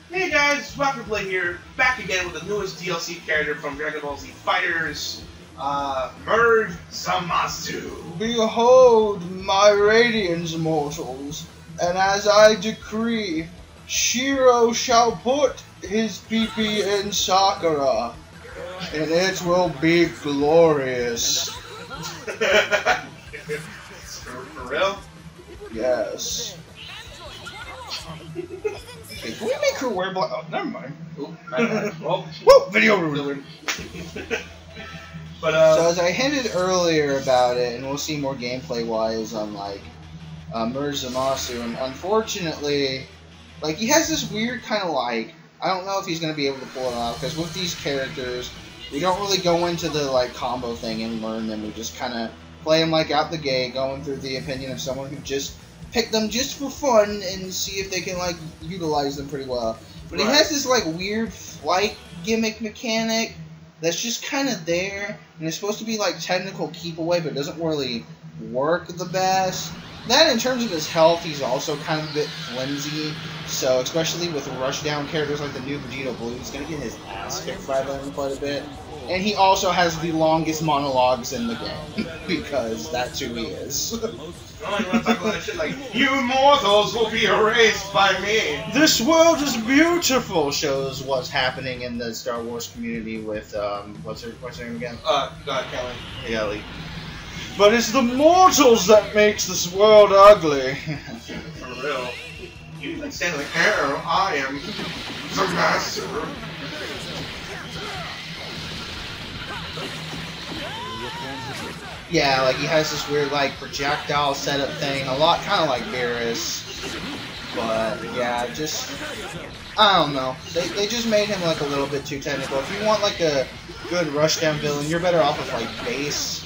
Hey guys, Rocketplay here, back again with the newest DLC character from Dragonball Fighterz, Merge Zamasu. Behold my radiance, mortals, and as I decree, Shiro shall put his pee-pee in Sakura, and it will be glorious. For real? Yes. Hey, can we make her wear black? Oh, never mind. Oop, well, Whoa, video ruler. But So as I hinted earlier about it, and we'll see more gameplay-wise on like Merge Zamasu, and unfortunately, like he has this weird kind of like I don't know if he's gonna be able to pull it off because with these characters, we don't really go into the like combo thing and learn them. We just kind of play them like out the gate, going through the opinion of someone who just picked them just for fun and see if they can like utilize them pretty well. But he has this like weird flight gimmick mechanic that's just kind of there, and it's supposed to be like technical keep away, but it doesn't really work the best. That in terms of his health, he's also kind of a bit flimsy, so especially with rushdown characters like the new Vegeta Blue, he's gonna get his ass kicked by them quite a bit. And he also has the longest monologues in the game, because that's who he is. oh, you want to talk about that shit like, you mortals will be erased by me. This world is beautiful shows what's happening in the Star Wars community with, what's her name again? Kelly. Kelly. But it's the mortals that makes this world ugly. For real. You like stand like, I am the master. Yeah, like he has this weird like projectile setup thing, a lot kind of like Beerus, but yeah, just I don't know. They just made him like a little bit too technical. If you want like a good rushdown villain, you're better off with like base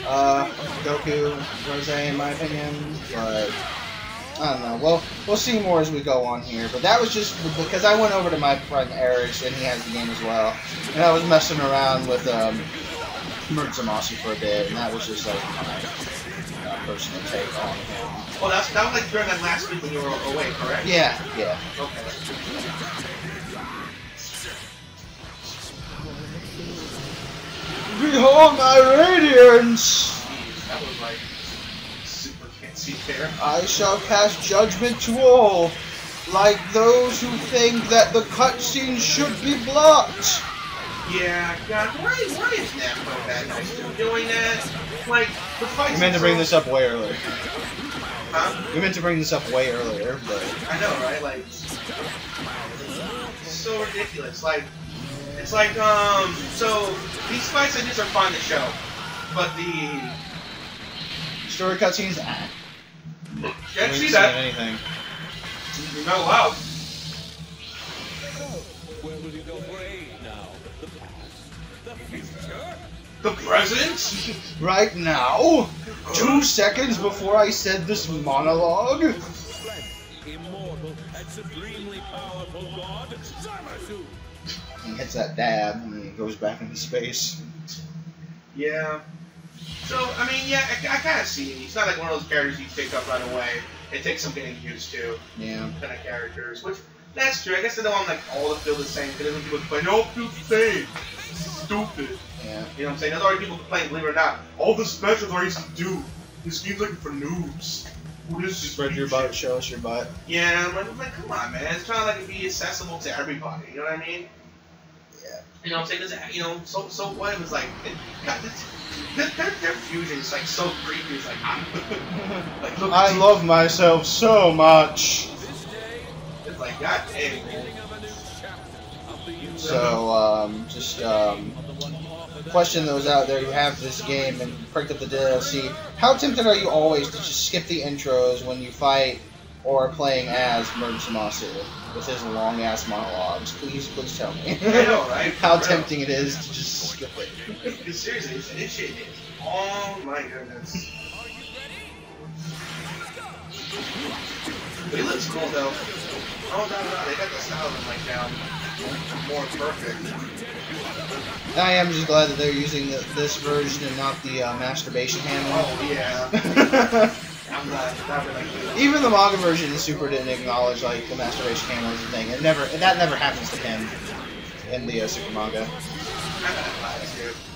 Goku, Rose, in my opinion. But I don't know. We'll see more as we go on here. But that was just because I went over to my friend Eric's and he has the game as well, and I was messing around with Merge Zamasu for a bit, and that was just like my personal take on him. Well, that was like during that last week when you were away, correct? Yeah, yeah. Okay. Behold my radiance! That was like super fancy there. I shall cast judgment to all, like those who think that the cutscene should be blocked. Yeah, God, why is Namco Bad Guy still doing that? Like, the fights. We meant to bring this up way earlier. Huh? We meant to bring this up way earlier, but I know, right? Like, so ridiculous. Like, it's like, so these fights like this are fun to show, but the story cutscenes, can't see that. Anything. You're not allowed. Where will you go brave now? The past? The future? The present? Right now, 2 seconds before I said this monologue. Immortal and supremely powerful god, Zamasu! He hits that dab and he goes back into space. Yeah. So, I mean, yeah, I kind of see it. He's not like one of those characters you pick up right away. It takes some getting used to. Yeah. Kind of characters, which, that's true. I guess they don't want like all to feel the same, because when people complain, no, feel the same. Stupid. Yeah. You know what I'm saying? There's already people complaining, believe it or not. All the specials are easy to do. This game's looking for noobs. What is this? Spread your butt, show us your butt. Yeah, I'm like, come on, man. It's trying to like be accessible to everybody. You know what I mean? Yeah. You know what I'm saying? You know, so what? It was like, their fusion is like so creepy. It's like, like look, I love myself so much. It's like, god dang. So, question those out there who have this game and picked up the DLC. How tempted are you always to just skip the intros when you fight or are playing as Merge Zamasu with his long ass monologues? Please tell me. I know, right? How tempting it is to just skip it. Because seriously, this shit is. Oh my goodness. But he looks cool though. Oh no, they got the style of him like down more perfect. I am just glad that they're using this version and not the masturbation handle. Oh yeah. I'm glad. That really Even the manga version in Super didn't acknowledge like the masturbation camera was a thing. That never happens to him in the Super manga.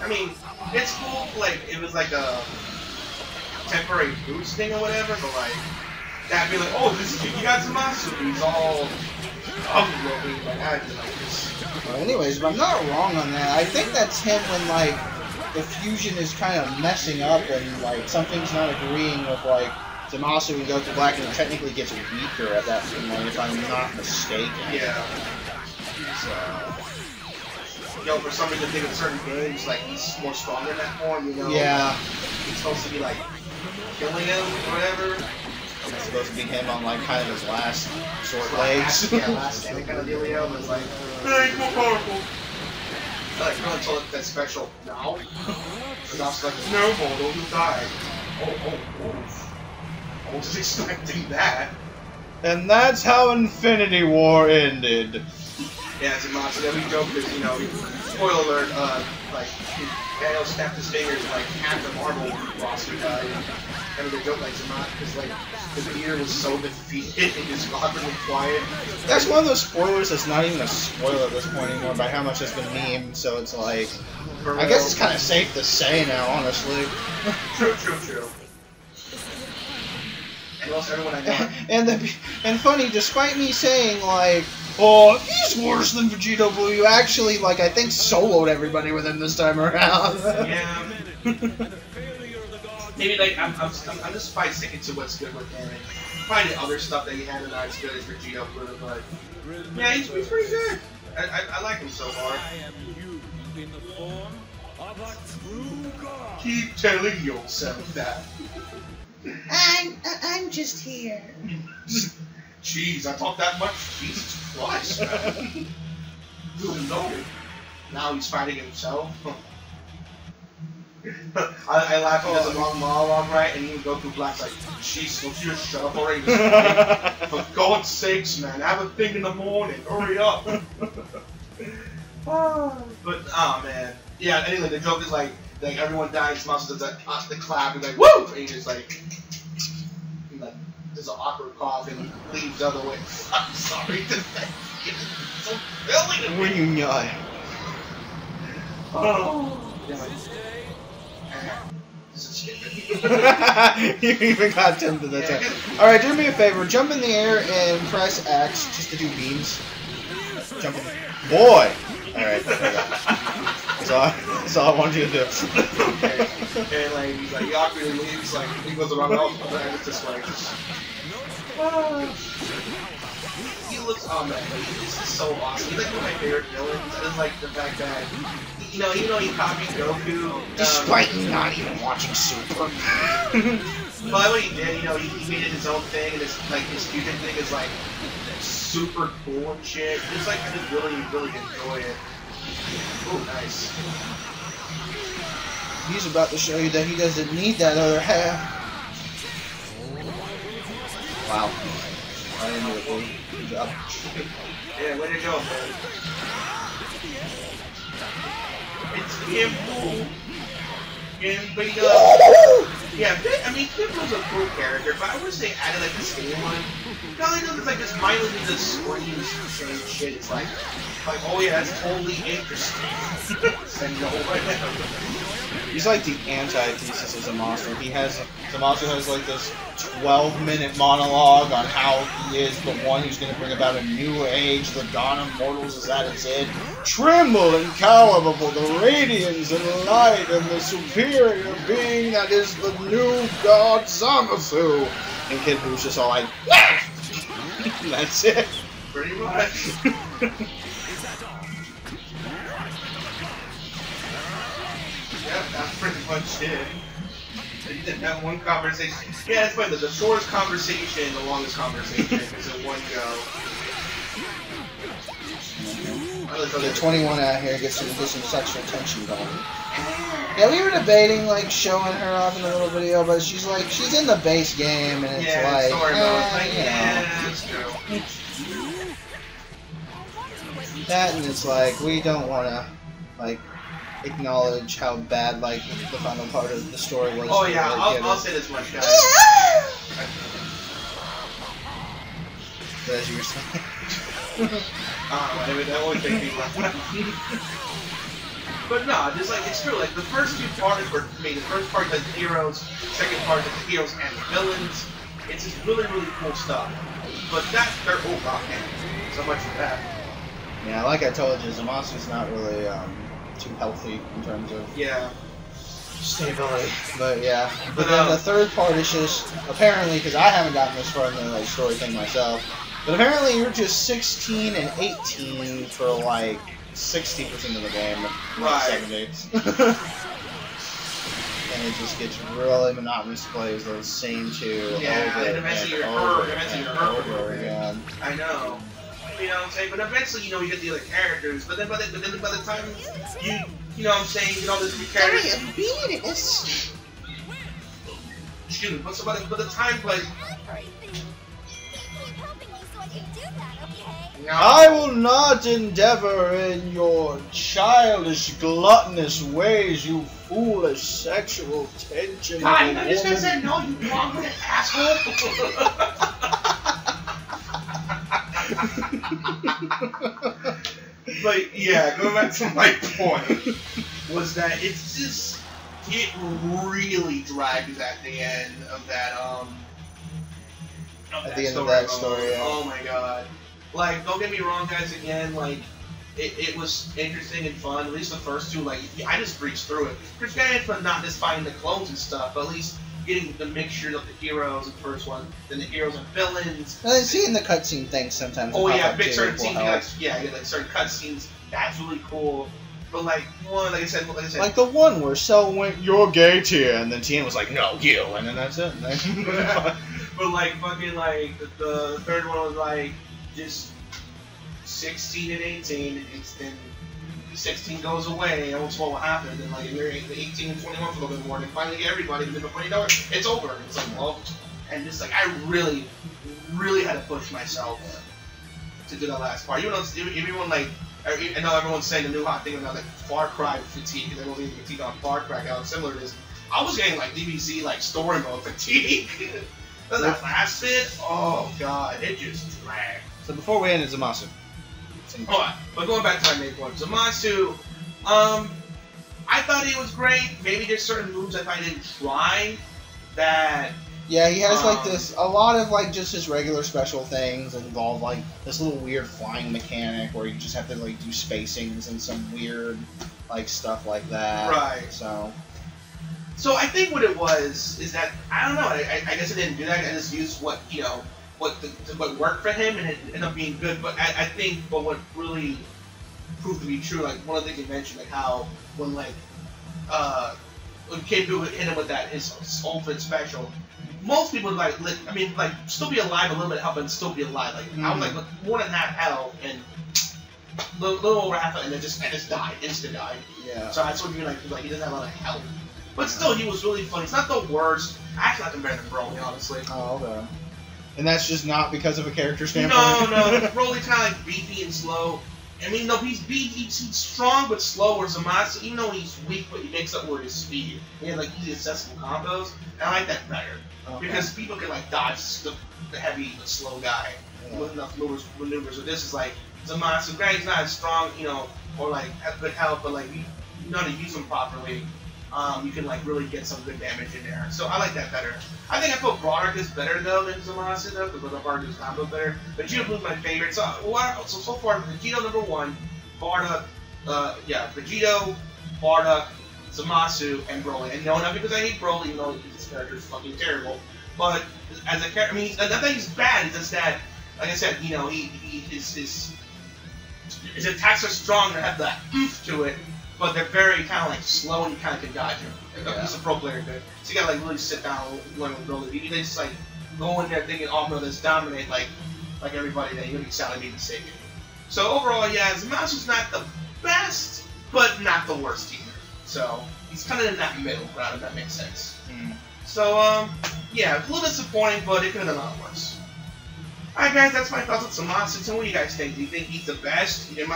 I mean, it's cool. Like it was like a temporary boost thing or whatever, but like that'd be like, oh, this you got Zamasu. He's all ugly, like I'd be like this. Well, anyways, if I'm not wrong on that, I think that's him when like the fusion is kind of messing up and like something's not agreeing with like Zamasu and Goku Black, and it technically gets weaker at that point, if I'm not mistaken. Yeah. So, for some reason, I think in certain games, like he's more stronger in that form, you know. Yeah. He's supposed to be like killing him or whatever. It's supposed to be him on like kind of his last short legs. Yeah, last standing kind of dealio. It's like, hey, he's more powerful. I like until that special now. And I was like, no, Mortal, you died. Oh. I wasn't expecting that. And that's how Infinity War ended. Yeah, it's a monster. Then we joke because, you know, spoiler alert, like, Daniel snapped his fingers and, like, half the Marvel roster died. And we joke, like, because, like, his ear was so defeated and just awkwardly quiet. That's one of those spoilers that's not even a spoiler at this point anymore by how much it's been memed, so it's like... I guess it's kind of safe to say now, honestly. True. And also everyone I know. and funny, despite me saying, like, oh, he's worse than Vegeta Blue, you actually, like, I think soloed everybody with him this time around. Yeah. Maybe, like, I'm just probably sticking to what's good with him. And probably the other stuff that he had is not as good as Vegeta Blue, but yeah, he's pretty good. I like him so far. In the form of a true god. Keep telling yourself that. I'm just here. Jeez, I talk that much? Jesus Christ, man. You know. Now he's fighting himself. I laugh when there's a long monologue, right? And even Goku Black's like, jeez, don't you just shut up already? For God's sakes, man, have a thing in the morning. Hurry up. But, oh man. Yeah, anyway, the joke is like everyone dies, Zamasu does the clap, and like, woo! And he's just like there's an awkward cough, and he leaves the other way. I'm sorry to say it's so silly to me. Oh. You even got tempted that time. Alright, do me a favor. Jump in the air and press X just to do beams. Jump in. Boy! Alright, there we go. That's all I wanted you to do. Okay. And like, he's like, he awkwardly leaves, like, he goes around the house, and it's just like, he looks, oh man, like, this is so awesome. He's like one of my favorite villains. I just like the fact that, you know, even though he copied Goku, despite not even watching Super. Well, what he did, you know, he made it his own thing, and his fusion thing is like super cool and shit. It's like I just really enjoy it. Oh, nice. He's about to show you that he doesn't need that other half. Wow. I didn't do it, dude. Good job. Yeah, way to go, man. It's Kimbo. But yeah, I mean, Kimbo's a cool character, but I wish they added like the same one. All he does is like just mindlessly just screams the same shit. It's like, oh yeah, that's totally interesting. And no way. He's like the antithesis of Zamasu. Zamasu has like this 12-minute monologue on how he is the one who's going to bring about a new age. The dawn of mortals is at its end. Tremble and cower before the radiance and light and the superior being that is the new god Zamasu. And Kid Boo's just all like, that's it. Pretty much. Yeah, that's pretty much it. You didn't have one conversation. Yeah, it's funny. The shortest conversation and the longest conversation is in one go. The 21 out here gets some sexual tension going. Yeah, we were debating like showing her off in a little video, but she's in the base game, and it's like, story mode. That's true. That, and it's like we don't want to like acknowledge how bad like the final part of the story was. Oh yeah, I'll say this much, guys. As you were saying. That always makes me laugh. But no, just like it's true. Like the first two parts were the first part has the heroes, second part has the heroes and the villains. It's just really, really cool stuff. But that's their man. So much for that. Yeah, like I told you, Zamasu's not really too healthy in terms of stability. But yeah, but then the third part is just apparently because I haven't gotten this far in the like story thing myself. But apparently you're just 16 and 18 for like 60% of the game, right? 70. And it just gets really monotonous to play as those same two over and over again. I know. You know what I'm saying? But eventually, you know, you get the other characters. But then by the time you know what I'm saying, you get all these new characters. Excuse me. But by the time, like. I will not endeavor in your childish, gluttonous ways, you foolish sexual tension. I'm just gonna say no, you wrong asshole. But yeah, going back to my point, was that it really drags at the end of that story. Yeah. Oh my god. Like, don't get me wrong, guys, again, like, it was interesting and fun, at least the first two, like, I just breezed through it. But not just finding the clones and stuff, but at least getting the mixture of the heroes in the first one, then the heroes and villains. And seeing the cutscene things sometimes. Oh yeah, big certain scenes, like certain cutscenes, that's really cool. But like I said, like the one where Cell went, "You're gay, Tia," and then Tien was like, "No, you," and then that's it. But like fucking like the third one was like just 16 and 18, then 16 goes away, and what's what will happen, and like you're 18 and 21 for a little bit more, and finally get everybody, and then before you know it, it's over. It's like, well, and just like I really had to push myself to do the last part. Even though everyone like, I know everyone's saying the new hot thing about like Far Cry fatigue, because everyone's getting fatigue on Far Cry, how similar it is. I was getting like DBZ like story mode fatigue. That last bit, oh god, it just dragged. So before we end it, Zamasu. Alright, but going back to my main point, Zamasu, I thought he was great. Maybe there's certain moves I thought I didn't try that. Yeah, he has like a lot of like just his regular special things that involve like this little weird flying mechanic where you just have to like do spacings and some weird like stuff like that. Right. So I think what it was is that I don't know. I guess I didn't do that. I just used what what worked for him, and it ended up being good. But I think, what really proved to be true, like one of the things you mentioned, like how when Kid Buu hit him with that his ultimate special, most people would still be alive a little bit of health and still be alive. Like I was like more than half health and little over half, and then just died, instant died. Yeah. So that's what you like he doesn't have a lot of health. But still, he was really fun. He's not the worst. I actually like him better than Broly, honestly. Oh, okay. And that's just not because of a character standpoint? No. Broly's kind of like beefy and slow. I mean, no, he's strong but slow, where Zamasu, even though he's weak, but he makes up for his speed. He has like easy accessible combos, and I like that better. Okay. Because people can like dodge the heavy but slow guy with enough maneuvers. So this is like Zamasu, granted he's not as strong, or like has good health, but like you know how to use him properly. You can like really get some good damage in there. So I like that better. I think I put Bardock better though than Zamasu though, because the Bardock's combo better. Vegito Blue's my favorite. So far, Vegito number 1, Bardock, Vegito, Bardock, Zamasu, and Broly. And no, not because I hate Broly, this character is fucking terrible. But as a character, I mean, not that he's bad. It's just that, like I said, his attacks are strong and have that oomph to it. But they're very kind of like slow, and you kind of can dodge them. He's a pro player, good. So you gotta like really sit down and learn with Broly. You can just like go in there thinking, "Oh no, let's dominate like everybody." Then you're gonna be sadly mistaken. So overall, yeah, Zamasu's not the best, but not the worst either. So he's kind of in that middle ground, if that makes sense. So yeah, a little disappointing, but it could have been a lot worse. Alright guys, that's my thoughts on Zamasu. So what do you guys think? Do you think he's the best? Do you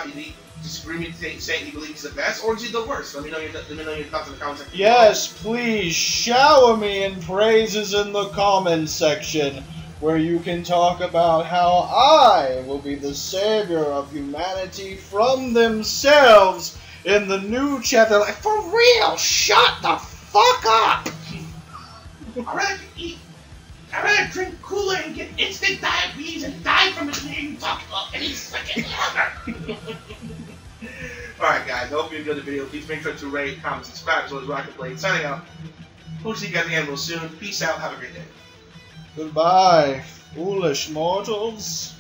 disagree with me saying you believe he's the best? Or is he the worst? Let me know your thoughts in the comment section. Yes, please shower me in praises in the comments section, where you can talk about how I will be the savior of humanity from themselves in the new chapter. Like, for real, shut the fuck up! I'd rather drink Kool-Aid and get instant diabetes and die from it being fucked up any second longer. Alright guys, I hope you enjoyed the video. Please make sure to rate, comment, subscribe, as well as Rocket Blade. Signing out. Hope to see you guys again real soon. Peace out. Have a great day. Goodbye, foolish mortals.